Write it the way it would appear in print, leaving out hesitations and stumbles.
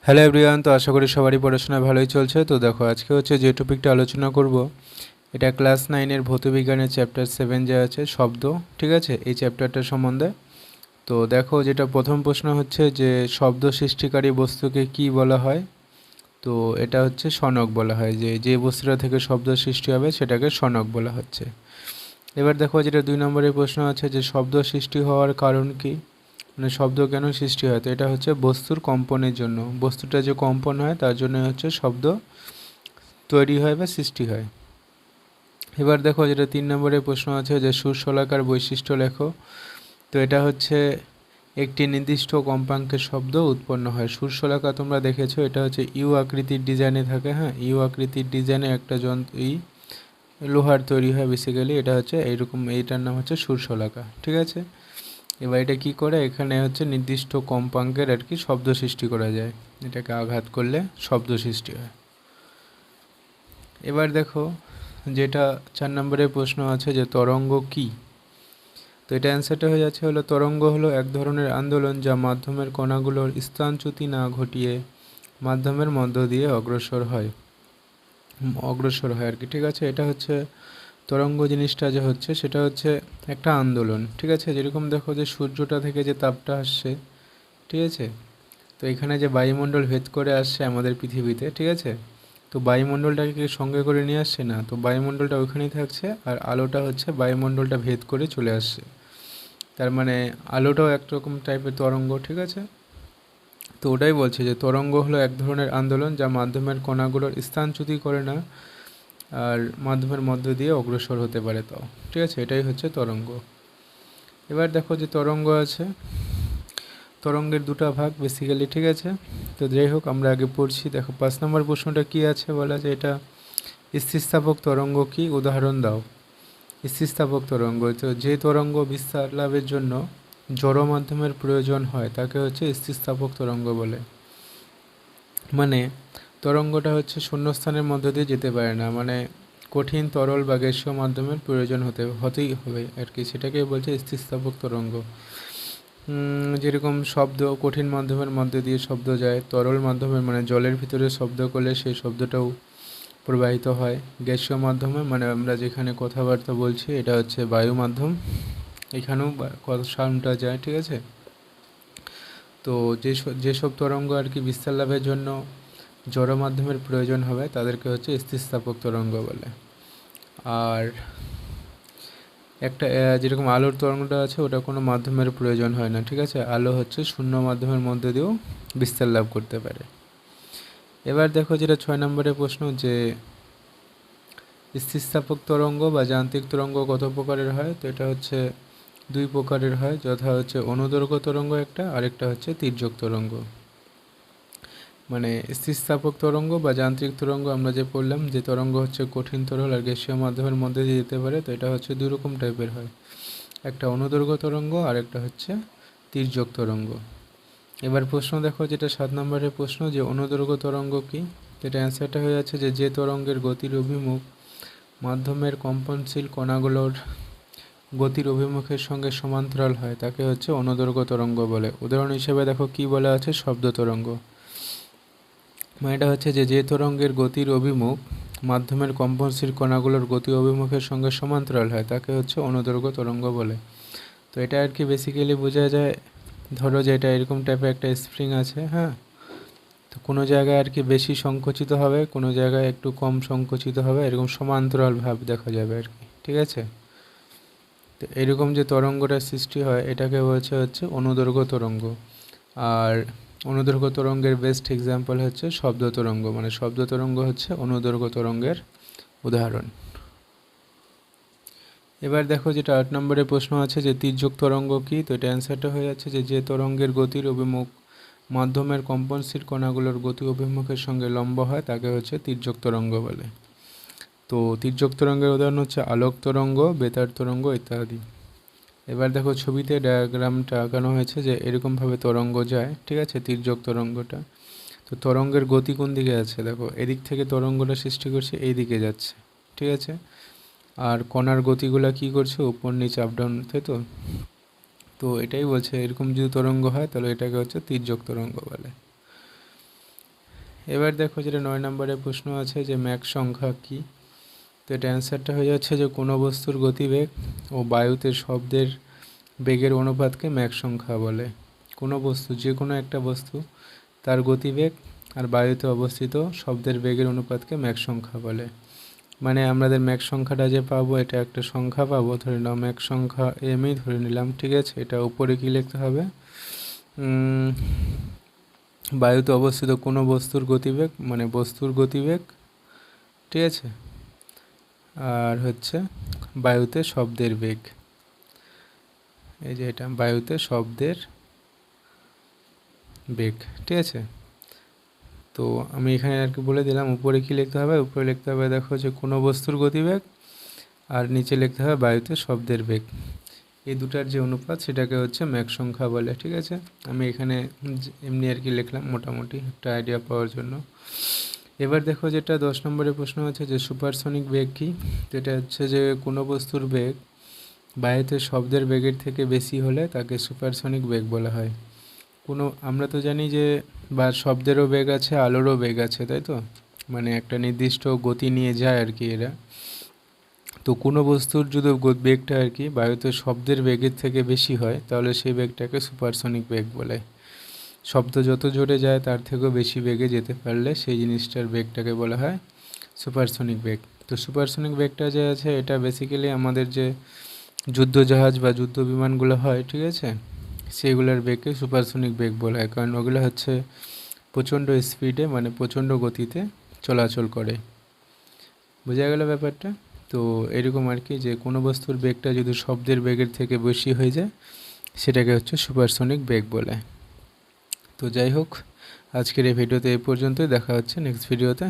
Hello everyone, তো আশা করি সবারই পড়াশোনা ভালোই চলছে। তো দেখো, আজকে হচ্ছে যে টপিকটা আলোচনা করব, এটা ক্লাস 9-এর ভৌতবিজ্ঞানের চ্যাপ্টার 7 যে আছে শব্দ, ঠিক আছে, এই চ্যাপ্টারটা সম্বন্ধে। তো দেখো, যেটা প্রথম প্রশ্ন হচ্ছে যে শব্দ সৃষ্টিকারী বস্তুকে কি বলা হয়। তো এটা হচ্ছে শনক বলা হয়, যে যে বস্তুটা থেকে শব্দ সৃষ্টি হবে সেটাকে শনক বলা হচ্ছে। এবার দেখো, যেটা 2 নম্বরের প্রশ্ন আছে যে শব্দ সৃষ্টি হওয়ার কারণ কি, মানে শব্দ কেন সৃষ্টি হয়। তো এটা হচ্ছে বস্তুর কম্পনের জন্য, বস্তুটা যে কম্পন হয় তার জন্য হচ্ছে শব্দ তৈরি হয় বা সৃষ্টি হয়। এবার দেখো, যেটা 3 নম্বরের প্রশ্ন আছে যে সুরশলাকার বৈশিষ্ট্য লেখো। তো এটা হচ্ছে একটি নির্দিষ্ট কম্পাঙ্কের শব্দ উৎপন্ন হয়। সুরশলাকা তোমরা দেখেছো, এটা হচ্ছে ইউ আকৃতির ডিজাইনে থাকে। হ্যাঁ, ইউ আকৃতির ডিজাইনে একটা লোহার তৈরি হয় বেসিক্যালি, এটা হচ্ছে এইরকম, এইটার নাম হচ্ছে সুরশলাকা, ঠিক আছে। এবার এটা কী করে, এখানে হচ্ছে নির্দিষ্ট কম্পাঙ্কের আর কি শব্দ সৃষ্টি করা যায়, এটাকে আঘাত করলে শব্দ সৃষ্টি হয়। এবার দেখো, যেটা 4 নম্বরের প্রশ্ন আছে যে তরঙ্গ কি। তো এটা অ্যান্সারটা হয়ে যাচ্ছে হলো, তরঙ্গ হলো এক ধরনের আন্দোলন যা মাধ্যমের কণাগুলোর স্থানচ্যুতি না ঘটিয়ে মাধ্যমের মধ্য দিয়ে অগ্রসর হয় আর কি, ঠিক আছে। এটা হচ্ছে তরঙ্গ জিনিসটা যে হচ্ছে সেটা হচ্ছে একটা আন্দোলন, ঠিক আছে। যেরকম দেখো যে সূর্যটা থেকে যে তাপটা আসছে, ঠিক আছে, তো এখানে যে বায়ুমণ্ডল ভেদ করে আসছে আমাদের পৃথিবীতে, ঠিক আছে, তো বায়ুমণ্ডলটাকে কি সঙ্গে করে নিয়ে আসছে না, তো বায়ুমণ্ডলটা ওইখানেই থাকছে, আর আলোটা হচ্ছে বায়ুমণ্ডলটা ভেদ করে চলে আসছে। তার মানে আলোটাও একরকম টাইপের তরঙ্গ, ঠিক আছে। তো ওটাই বলছে যে তরঙ্গ হলো এক ধরনের আন্দোলন যা মাধ্যমের কণাগুলোর স্থানচ্যুতি করে না, আর মাধ্যমের মধ্য দিয়ে অগ্রসর হতে পারে, তাও ঠিক আছে, এটাই হচ্ছে তরঙ্গ। এবার দেখো, যে তরঙ্গ আছে, তরঙ্গের দুটো ভাগ বেসিক্যালি, ঠিক আছে। তো যাই হোক, আমরা আগে পড়ছি। দেখো 5 নম্বর প্রশ্নটা কি আছে, বলা যে এটা স্থিতিস্থাপক তরঙ্গ কি, উদাহরণ দাও। স্থিতিস্থাপক তরঙ্গ, তো যে তরঙ্গ বিস্তার লাভের জন্য জড় মাধ্যমের প্রয়োজন হয় তাকে হচ্ছে স্থিতিস্থাপক তরঙ্গ বলে। মানে তরঙ্গটা হচ্ছে শূন্যস্থানের মধ্য দিয়ে যেতে পারে না, মানে কঠিন তরল বা গ্যাসীয় মাধ্যমের প্রয়োজন হতেই হবে আর কি, সেটাকে বলছে স্থিতিস্থাপক তরঙ্গ। যেরকম শব্দ কঠিন মাধ্যমের মধ্যে দিয়ে শব্দ যায়, তরল মাধ্যমে মানে জলের ভিতরে শব্দ করলে সেই শব্দটাও প্রবাহিত হয়। গ্যাসীয় মাধ্যমে মানে আমরা যেখানে কথাবার্তা বলছি এটা হচ্ছে বায়ু মাধ্যম, এখানেও সাউন্ডটা যায়, ঠিক আছে। তো যেসব তরঙ্গ আর কি বিস্তার লাভের জন্য জড় মাধ্যমের প্রয়োজন হবে তাদেরকে হচ্ছে স্থিতিস্থাপক তরঙ্গ বলে। আর একটা যেরকম আলোর তরঙ্গটা আছে, ওটা কোনো মাধ্যমের প্রয়োজন হয় না, ঠিক আছে, আলো হচ্ছে শূন্য মাধ্যমের মধ্যে দিয়েও বিস্তার লাভ করতে পারে। এবার দেখো, যেটা 6 নম্বরের প্রশ্ন, যে স্থিতিস্থাপক তরঙ্গ বা যান্ত্রিক তরঙ্গ কত প্রকারের হয়। তো এটা হচ্ছে 2 প্রকারের হয়, যথা হচ্ছে অনুদৈর্ঘ্য তরঙ্গ একটা, আরেকটা হচ্ছে তির্যক তরঙ্গ। মানে স্থিতিস্থাপক তরঙ্গ বা যান্ত্রিক তরঙ্গ আমরা যে পড়লাম, যে তরঙ্গ হচ্ছে কঠিন তরল আর গ্যাসীয় মাধ্যমের মধ্যে দিয়ে যেতে পারে, তো এটা হচ্ছে 2 রকম টাইপের হয়, একটা অনুদৈর্ঘ্য তরঙ্গ আর একটা হচ্ছে তির্যক তরঙ্গ। এবার প্রশ্ন দেখো, যেটা 7 নম্বরের প্রশ্ন, যে অনুদৈর্ঘ্য তরঙ্গ কি। এটা অ্যান্সারটা হয়ে যাচ্ছে যে তরঙ্গের গতির অভিমুখ মাধ্যমের কম্পনশীল কণাগুলোর গতির অভিমুখের সঙ্গে সমান্তরাল হয় তাকে হচ্ছে অনুদৈর্ঘ্য তরঙ্গ বলে। উদাহরণ হিসেবে দেখো কি বলা আছে, শব্দ তরঙ্গ। মানে এটা হচ্ছে যে তরঙ্গের গতির অভিমুখ মাধ্যমের কম্পনশীল কণাগুলোর গতি অভিমুখের সঙ্গে সমান্তরাল হয় তাকে হচ্ছে অনুদৈর্ঘ্য তরঙ্গ বলে। তো এটা আর কি বেসিক্যালি বোঝা যায়, ধরো যে এটা এরকম টাইপের একটা স্প্রিং আছে, হ্যাঁ, তো কোনো জায়গায় আর কি বেশি সংকুচিত হবে, কোনো জায়গায় একটু কম সংকুচিত হবে, এরকম সমান্তরাল ভাব দেখা যাবে আর কি, ঠিক আছে। তো এরকম যে তরঙ্গটার সৃষ্টি হয় এটাকে বলছে হচ্ছে অনুদৈর্ঘ্য তরঙ্গ। আর অনুদৈর্ঘ্য তরঙ্গের বেস্ট এক্সাম্পল হচ্ছে শব্দ তরঙ্গ, মানে শব্দ তরঙ্গ হচ্ছে অনুদৈর্ঘ্য তরঙ্গের উদাহরণ। এবার দেখো, যেটা 8 নম্বরের প্রশ্ন আছে যে তির্যক তরঙ্গ কি। তো এটা অ্যান্সারটা হয়ে যাচ্ছে যে তরঙ্গের গতির অভিমুখ মাধ্যমের কম্পনশীল কণাগুলোর গতি অভিমুখের সঙ্গে লম্ব হয় তাকে হচ্ছে তির্যক তরঙ্গ বলে। তো তির্যক তরঙ্গের উদাহরণ হচ্ছে আলোক তরঙ্গ, বেতার তরঙ্গ ইত্যাদি। এবার দেখো, ছবিতে ডায়াগ্রামটা আঁকানো হয়েছে যে এরকমভাবে তরঙ্গ যায়, ঠিক আছে, তির্যক তরঙ্গটা। তো তরঙ্গের গতি কোন দিকে আছে, দেখো এদিক থেকে তরঙ্গটা সৃষ্টি করছে, এই দিকে যাচ্ছে, ঠিক আছে। আর কণার গতিগুলা কি করছে, উপর নিচে আপ ডাউন, তাই তো। তো এটাই বলছে এরকম যদি তরঙ্গ হয় তাহলে এটাকে হচ্ছে তির্যক তরঙ্গ বলে। এবার দেখো যেটা 9 নম্বরের প্রশ্ন আছে যে ম্যাক সংখ্যা কী। তো এটা অ্যান্সারটা হয়ে যাচ্ছে যে কোনো বস্তুর গতিবেগ ও বায়ুতে শব্দের বেগের অনুপাতকে ম্যাক সংখ্যা বলে। কোনো বস্তু, যে কোনো একটা বস্তু, তার গতিবেগ আর বায়ুতে অবস্থিত শব্দের বেগের অনুপাতকে ম্যাক সংখ্যা বলে। মানে আমাদের ম্যাক সংখ্যাটা যে পাবো, এটা একটা সংখ্যা পাবো, ধরে নাও ম্যাক সংখ্যা এমই ধরে নিলাম, ঠিক আছে। এটা উপরে কি লিখতে হবে, বায়ুতে অবস্থিত কোনো বস্তুর গতিবেগ, মানে বস্তুর গতিবেগ, ঠিক আছে, আর হচ্ছে বায়ুতে শব্দের বেগ। এই যে এটা বায়ুতে শব্দের বেগ, ঠিক আছে। তো আমি এখানে আর কি বলে দিলাম উপরে কি লিখতে হবে। উপরে লিখতে হবে দেখো যে কোনো বস্তুর গতিবেগ, আর নিচে লিখতে হবে বায়ুতে শব্দের বেগ। এই দুটার যে অনুপাত সেটাকে হচ্ছে ম্যাক সংখ্যা বলে, ঠিক আছে। আমি এখানে এমনি আর কি লিখলাম মোটামুটি একটা আইডিয়া পাওয়ার জন্য। এবার দেখো যেটা 10 নম্বরের প্রশ্ন আছে যে সুপারসনিক বেগ কী। যেটা হচ্ছে যে কোনো বস্তুর বেগ বায়ুতে শব্দের বেগের থেকে বেশি হলে তাকে সুপারসনিক বেগ বলা হয়। আমরা তো জানি যে বা শব্দেরও বেগ আছে, আলোরও বেগ আছে, তাই তো, মানে একটা নির্দিষ্ট গতি নিয়ে যায় আর কি এরা। তো কোনো বস্তুর যদি বেগটা আর কি বায়ুতে শব্দের বেগের থেকে বেশি হয় তাহলে সেই বেগটাকে সুপারসনিক বেগ বলে। শব্দ যত জোরে যায় তার থেকেও বেশি বেগে যেতে পারলে সেই জিনিসটার বেগটাকে বলা হয় সুপারসনিক বেগ। তো সুপারসনিক বেগটা যে আছে এটা বেসিক্যালি আমাদের যে যুদ্ধজাহাজ বা যুদ্ধ বিমানগুলো হয়, ঠিক আছে, সেগুলোর বেগকে সুপারসনিক বেগ বলা হয়, কারণ ওগুলো হচ্ছে প্রচণ্ড স্পিডে, মানে প্রচণ্ড গতিতে চলাচল করে। বোঝা গেল ব্যাপারটা। তো এরকম আর কি যে কোনো বস্তুর বেগটা যদি শব্দের বেগের থেকে বেশি হয়ে যায় সেটাকে হচ্ছে সুপারসনিক বেগ বলে। তো যাই হোক, আজকের এই ভিডিওতে এই পর্যন্তই। দেখা হচ্ছে নেক্সট ভিডিওতে।